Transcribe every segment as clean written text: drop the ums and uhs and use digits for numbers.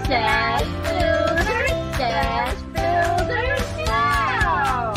Builders now!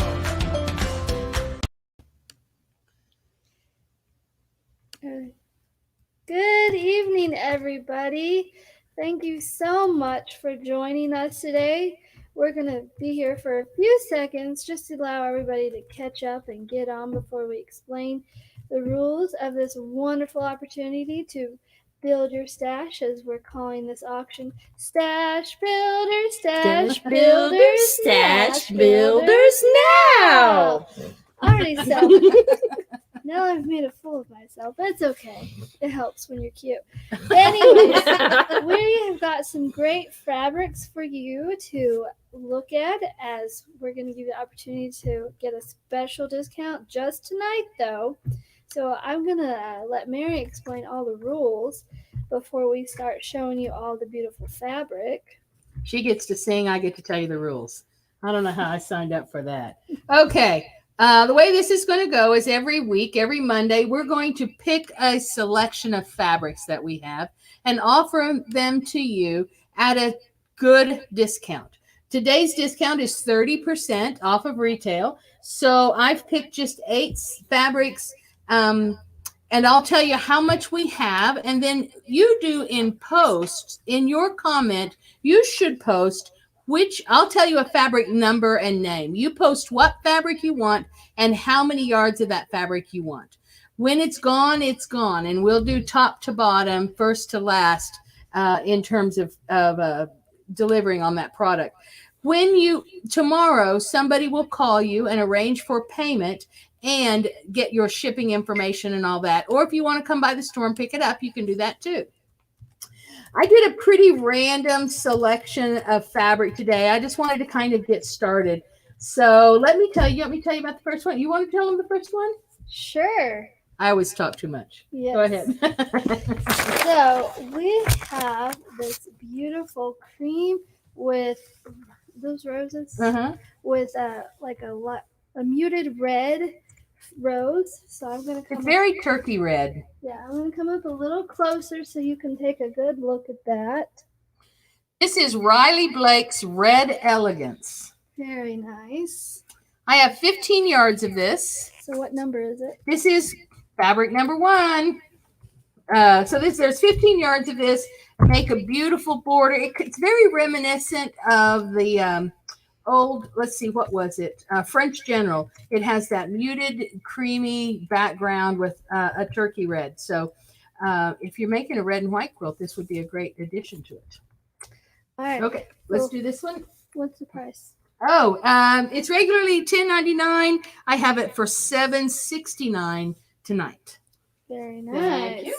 Good evening, everybody. Thank you so much for joining us today. We're going to be here for a few seconds just to allow everybody to catch up and get on before we explain the rules of this wonderful opportunity to build your stash, as we're calling this auction Stash Builders, Stash Builders, Stash Builders now! Alrighty, so now I've made a fool of myself. That's okay. It helps when you're cute. Anyways, we have got some great fabrics for you to look at, as we're going to give you the opportunity to get a special discount just tonight, though. So I'm going to let Mary explain all the rules before we start showing you all the beautiful fabric. She gets to sing. I get to tell you the rules. I don't know how I signed up for that. Okay. The way this is going to go is every week, every Monday, we're going to pick a selection of fabrics that we have and offer them to you at a good discount. Today's discount is 30% off of retail. So I've picked just 8 fabrics, and I'll tell you how much we have. And then you do in post, in your comment, you should post which, I'll tell you a fabric number and name. You post what fabric you want and how many yards of that fabric you want. When it's gone, and we'll do top to bottom, first to last, in terms of delivering on that product. Tomorrow, somebody will call you and arrange for payment and get your shipping information and all that. Or if you want to come by the store and pick it up, you can do that too. I did a pretty random selection of fabric today. I just wanted to kind of get started. So let me tell you. You want me to tell you about the first one? You want to tell them the first one? Sure. I always talk too much. Yes. Go ahead. So we have this beautiful cream with those roses, with like a muted red rose. So I'm going to come. It's very turkey red. Yeah, I'm going to come up a little closer so you can take a good look at that. This is Riley Blake's Red Elegance. Very nice. I have 15 yards of this. So what number is it? This is fabric number 1. There's 15 yards of this. Make a beautiful border. It's very reminiscent of the old, let's see, what was it? French General. It has that muted, creamy background with a turkey red. So if you're making a red and white quilt, this would be a great addition to it. All right. Okay, let's do this one. What's the price? Oh, it's regularly $10.99. I have it for $7.69 tonight. Very nice. Thank you.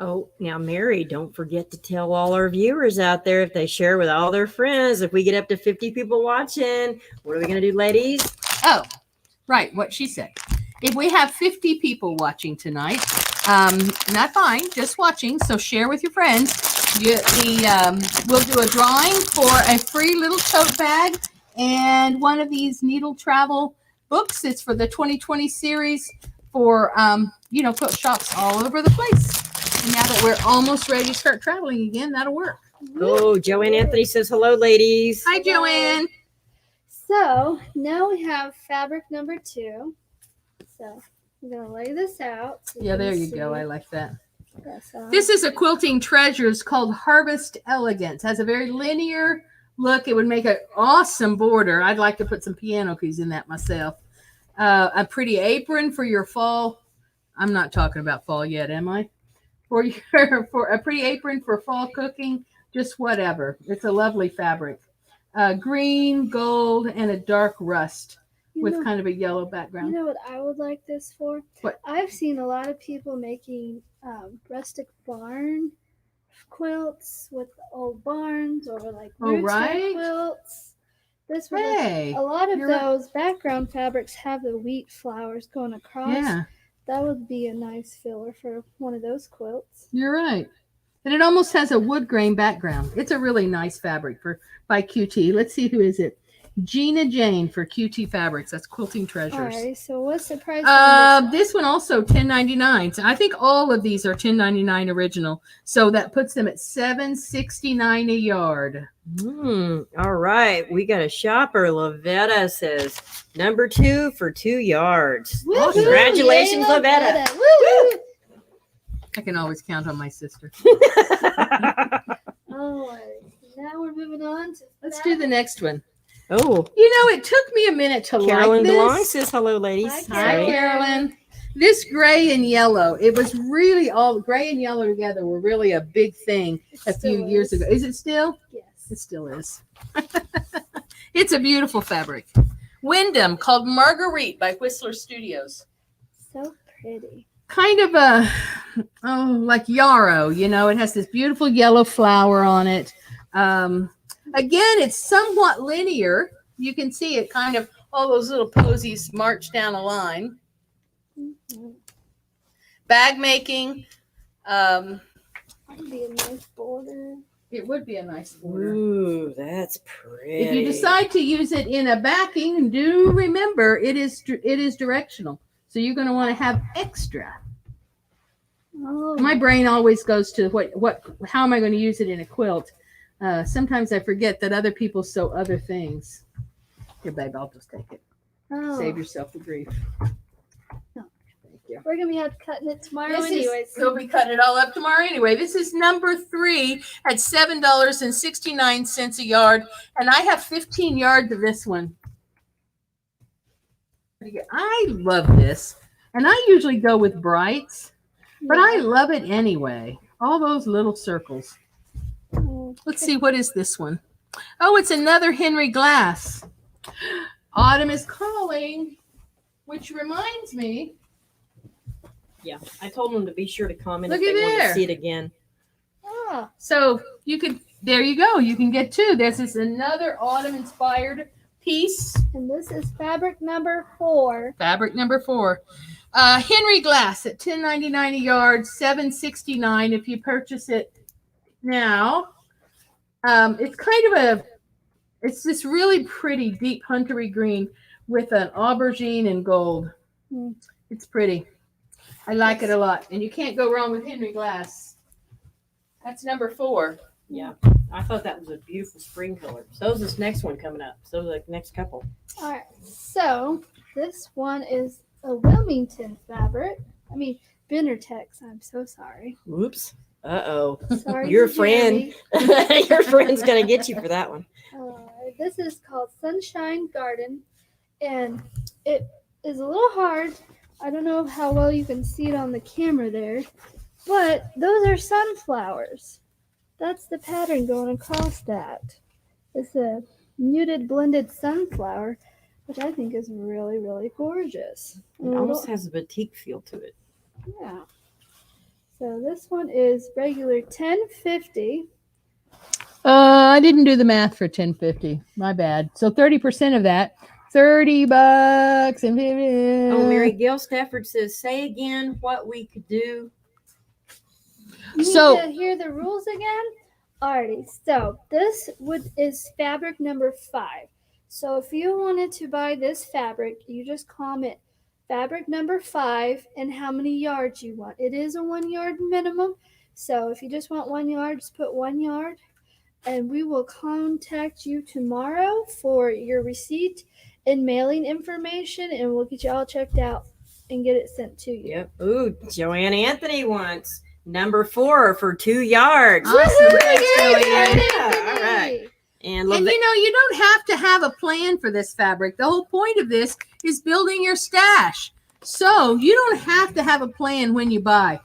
Oh, now, Mary, don't forget to tell all our viewers out there, if they share with all their friends, if we get up to 50 people watching, what are we going to do, ladies? Oh, right. What she said. If we have 50 people watching tonight, not fine, just watching. So share with your friends. We'll do a drawing for a free little tote bag and one of these needle travel books. It's for the 2020 series for, quilt shops all over the place. And now that we're almost ready to start traveling again, that'll work. Oh, Joanne Anthony says hello, ladies. Hi, Joanne. So now we have fabric number 2. So I'm going to lay this out. So Yeah, there you go. I like that. This This is a Quilting Treasures called Harvest Elegance. Has a very linear look. It would make an awesome border. I'd like to put some piano keys in that myself. A pretty apron for your fall. I'm not talking about fall yet, am I? For a pretty apron for fall cooking, just whatever. It's a lovely fabric. Green, gold, and a dark rust with kind of a yellow background. You know what I would like this for? What? I've seen a lot of people making rustic barn quilts with old barns, or like rootstock quilts. This would a lot of those background fabrics have the wheat flowers going across. Yeah. That would be a nice filler for one of those quilts. You're right. And it almost has a wood grain background. It's a really nice fabric by QT. Let's see, who is it? Gina Jane for QT Fabrics. That's Quilting Treasures. All right. So what's the price on This one also $10.99. So I think all of these are $10.99 original. So that puts them at $7.69 a yard. All right. We got a shopper. Lavetta says number 2 for 2 yards. Woo-hoo, Congratulations, yay, Lavetta. Woo! I can always count on my sister. All right. Now we're moving on to Let's do the next one. Oh, You know, it took me a minute to Carolyn like DeLong this. says hello, ladies. Hi, Hi, Carolyn. This gray and yellow, it was really all gray and yellow together were really a big thing a few years ago. Is it still? Yes. It still is. It's a beautiful fabric. Wyndham called Marguerite by Whistler Studios. So pretty. Kind of like yarrow, you know, it has this beautiful yellow flower on it. Again, it's somewhat linear. You can see it kind of, all those little posies march down a line. Mm-hmm. Bag making. That'd be a nice border. It would be a nice border. Ooh, that's pretty. If you decide to use it in a backing, do remember it is directional. So you're going to want to have extra. Oh, My brain always goes to how am I going to use it in a quilt? Sometimes I forget that other people sew other things. Here, babe, I'll just take it. oh. Save yourself the grief. No. Thank you. We're gonna be cutting it tomorrow anyways. We'll be cutting it all up tomorrow anyway. This is number 3 at $7.69 a yard, and I have 15 yards of this one. I love this, and I usually go with brights, but I love it anyway. All those little circles. Let's see, what is this one? Oh, it's another Henry Glass. Autumn is calling, which reminds me. Yeah, I told them to be sure to comment Look if at they want there. to see it again. Ah, So you could, there you go. You can get 2. This is another autumn inspired piece. and this is fabric number 4. Fabric number 4. Henry Glass at $10.99 a yard, $7.69 if you purchase it now. It's kind of it's this really pretty deep huntery green with an aubergine and gold. Mm. It's pretty. I like it a lot. And you can't go wrong with Henry Glass. That's number 4. Yeah, I thought that was a beautiful spring color. So is this next one coming up. So the next couple. All right, so this one is a Wilmington fabric. I mean, Bendertex. I'm so sorry. Whoops. Uh-oh. Sorry, Your to friend. Jeremy. Your friend's going to get you for that one. This is called Sunshine Garden, and it is a little hard. I don't know how well you can see it on the camera there, but those are sunflowers. That's the pattern going across that. It's a muted blended sunflower, which I think is really, really gorgeous. It almost has a batik feel to it. Yeah. So this one is regular $10.50. I didn't do the math for $10.50. My bad. So 30% of that, $30 and 50. Oh, Mary Gail Stafford says, say again what we could do. You So- need to hear the rules again? Alrighty, so this is fabric number 5. So if you wanted to buy this fabric, you just comment fabric number 5 and how many yards you want. It is a 1 yard minimum. So if you just want 1 yard, just put 1 yard. And we will contact you tomorrow for your receipt and mailing information, and we'll get you all checked out and get it sent to you. Yep. Ooh, Joanne Anthony wants number 4 for 2 yards. Awesome. Thanks, Joanne. Yeah, all right. And And you know, you don't have to have a plan for this fabric. The whole point of this is building your stash. So you don't have to have a plan when you buy.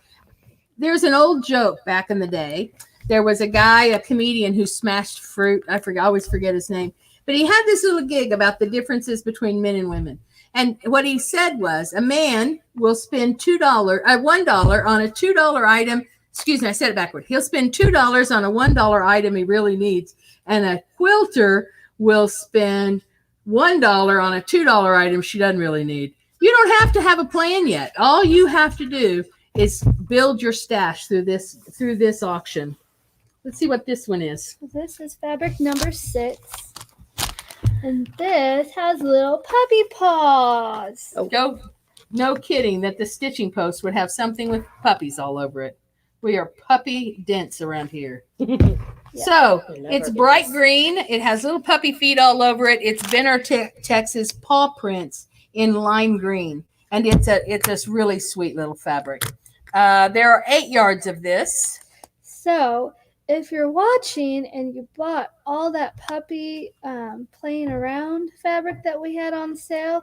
There's an old joke back in the day. There was a guy, a comedian who smashed fruit. I always forget his name. But he had this little gig about the differences between men and women. And what he said was a man will spend $1 on a $2 item. Excuse me, I said it backward. He'll spend $2 on a $1 item he really needs. And a quilter will spend $1 on a $2 item she doesn't really need. You don't have to have a plan yet. All you have to do is build your stash through this auction. Let's see what this one is. This is fabric number 6. And this has little puppy paws. Go. No kidding that the stitching post would have something with puppies all over it. We are puppy dense around here. So it's bright green. It has little puppy feet all over it. It's Texas paw prints in lime green, and it's a really sweet little fabric. There are 8 yards of this. So if you're watching and you bought all that puppy playing around fabric that we had on sale,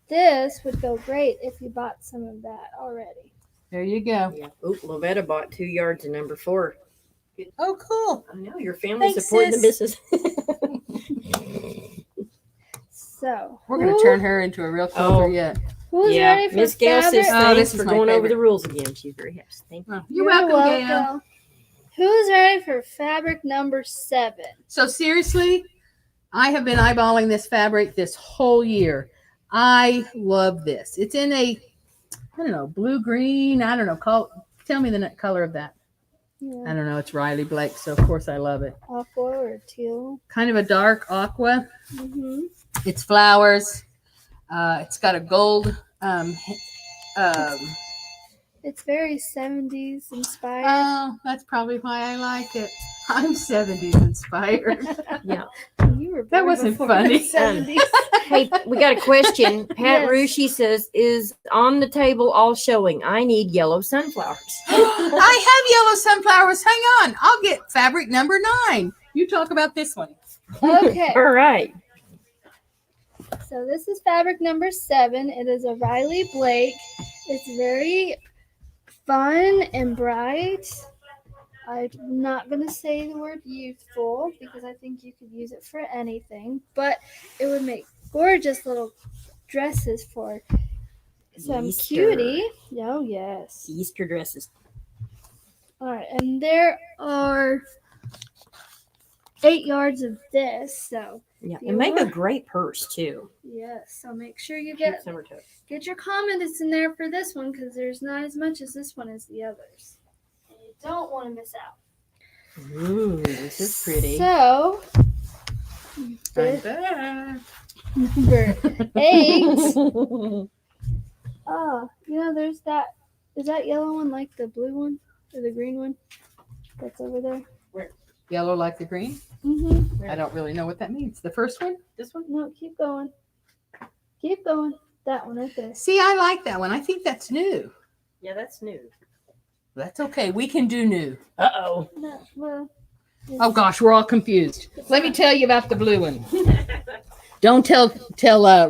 this would go great if you bought some of that already. There you go. Yeah. Oop, Lovetta bought 2 yards of number 4. Oh, cool. I know your family Thanks, supporting the business. So We're going to turn her into a real quilter yet. who's Yeah, ready for Miss Gail says fabric? this thanks is for my going over favorite. the rules again. She's very happy. Thank you. Oh, you're welcome, Gail. Who's ready for fabric number 7? So seriously, I have been eyeballing this fabric this whole year. I love this. It's in a, I don't know, blue green. I don't know. Tell me the color of that. I don't know. It's Riley Blake, so of course I love it. Aqua or teal? Kind of a dark aqua. Mm-hmm. It's flowers. It's got a gold. It's very 70s inspired. Oh, that's probably why I like it. I'm 70s inspired. Yeah. You were That born wasn't before funny. the 70s. Hey, we got a question. Pat Yes. Rushi says, is on the table all showing? I need yellow sunflowers. I have yellow sunflowers. Hang on. I'll get fabric number 9. You talk about this one. Okay. All right. So this is fabric number 7. It is a Riley Blake. It's very fun and bright. I'm not going to say the word youthful because I think you could use it for anything, but it would make gorgeous little dresses for some Easter. cutie. Oh, yes. Easter dresses. All right, and there are 8 yards of this, so Yeah. You And make a want- great purse, too. yes, so make sure you Cute get summer tote. your comments in there for this one because there's not as much as this one as the others. And you don't want to miss out. Ooh, this is pretty. So, this number 8. Oh, there's that. Is that yellow one like the blue one or the green one that's over there? Yellow like the green? Mm-hmm. I don't really know what that means. The first one? This one? No, keep going. Keep going. That one right there. See, I like that one. I think that's new. Yeah, that's new. That's okay. We can do new. Uh-oh. No, well. Oh gosh, we're all confused. Let me tell you about the blue one. Don't tell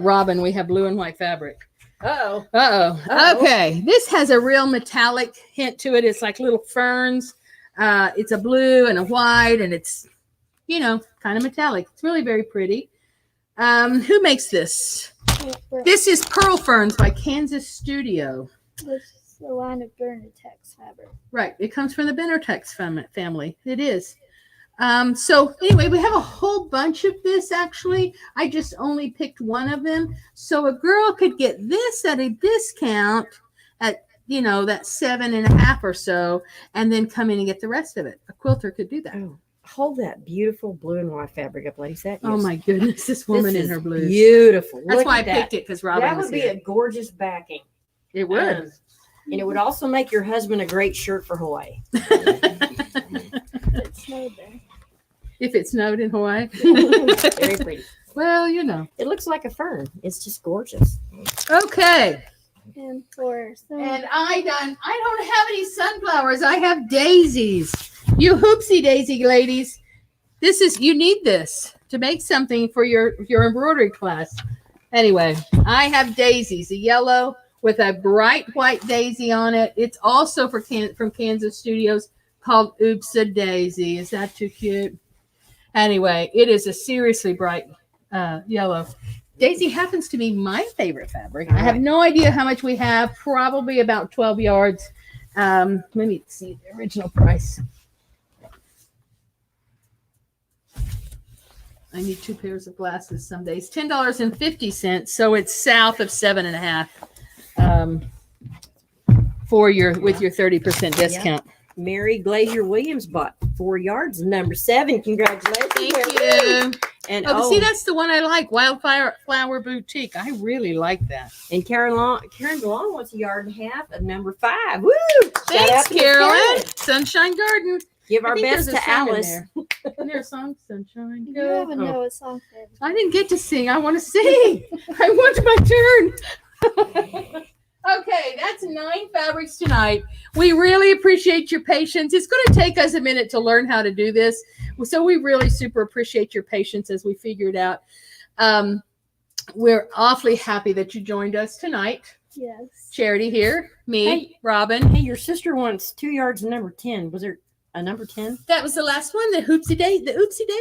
Robin we have blue and white fabric. Uh-oh. Uh-oh. Okay. This has a real metallic hint to it. It's like little ferns. It's a blue and a white, and it's, kind of metallic. It's really very pretty. Who makes this? This is Pearl Ferns by Kansas Studio. This is the line of Bernitex fabric. Right. It comes from the Benertex family. It is. So anyway, we have a whole bunch of this actually. I just only picked one of them. So a girl could get this at a discount at, that 7.5 or so, and then come in and get the rest of it. A quilter could do that. Oh, hold that beautiful blue and white fabric up, ladies. That Oh is- my goodness, this woman this in is her blues. Beautiful. That's Look why I at that. picked it, because Robin That was would be here. a gorgeous backing. It would. And it would also make your husband a great shirt for Hawaii. It snowed there. If it snowed in Hawaii. Very pretty. Well, It looks like a fern. It's just gorgeous. Okay. And for some, And I don't have any sunflowers. I have daisies. You hoopsie daisy ladies. You need this to make something for your embroidery class. Anyway, I have daisies, a yellow with a bright white daisy on it. It's also from Kansas Studios called Oopsa Daisy. Is that too cute? Anyway, it is a seriously bright yellow. Daisy happens to be my favorite fabric. I have no idea how much we have. Probably about 12 yards. Let me see the original price. I need 2 pairs of glasses some days. $10.50. So it's south of 7.5 with your 30% discount. Mary Glazier Williams bought 4 yards, number 7. Congratulations. Thank you. And see, that's the one I like, Wildfire Flower Boutique. I really like that. and Karen DeLong wants a yard and a half of number 5. Woo! Shout out Thanks, to Miss Carolyn. Karen. Sunshine Garden. Give I our think best there's a to song in Alice. there. Isn't there a song, Sunshine? You haven't Oh. know a song for it. I didn't get to sing. I want to sing. I want my turn. Okay, that's 9 fabrics tonight. We really appreciate your patience. It's going to take us a minute to learn how to do this. So we really super appreciate your patience as we figure it out. We're awfully happy that you joined us tonight. Yes. Charity here, me, Hey. Robin. Hey, your sister wants 2 yards and number 10. Was there a number 10? That was the last one, the Oopsie Daisy.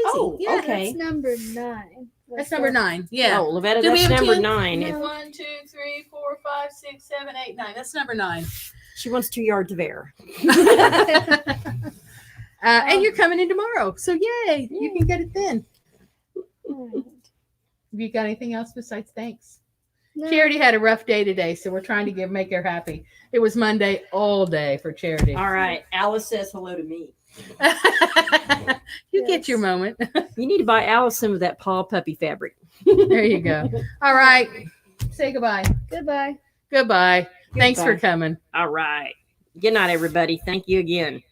Oh, yeah. okay. That's number 9. That's number 9. Yeah. Oh, Lavetta, Do we that's have number 10? 9. No. 1, 2, 3, 4, 5, 6, 7, 8, 9. That's number 9. She wants 2 yards of air. And you're coming in tomorrow. So yay, you can get it then. Alright. Have you got anything else besides thanks? No. Charity had a rough day today, so we're trying to make her happy. It was Monday all day for Charity. All right. Alice says hello to me. You get Yes. your moment. You need to buy Alice some of that paw puppy fabric. There you go. All right. Say goodbye. Goodbye. Goodbye. Thanks for Goodbye. coming. All right. Good night, everybody. Thank you again.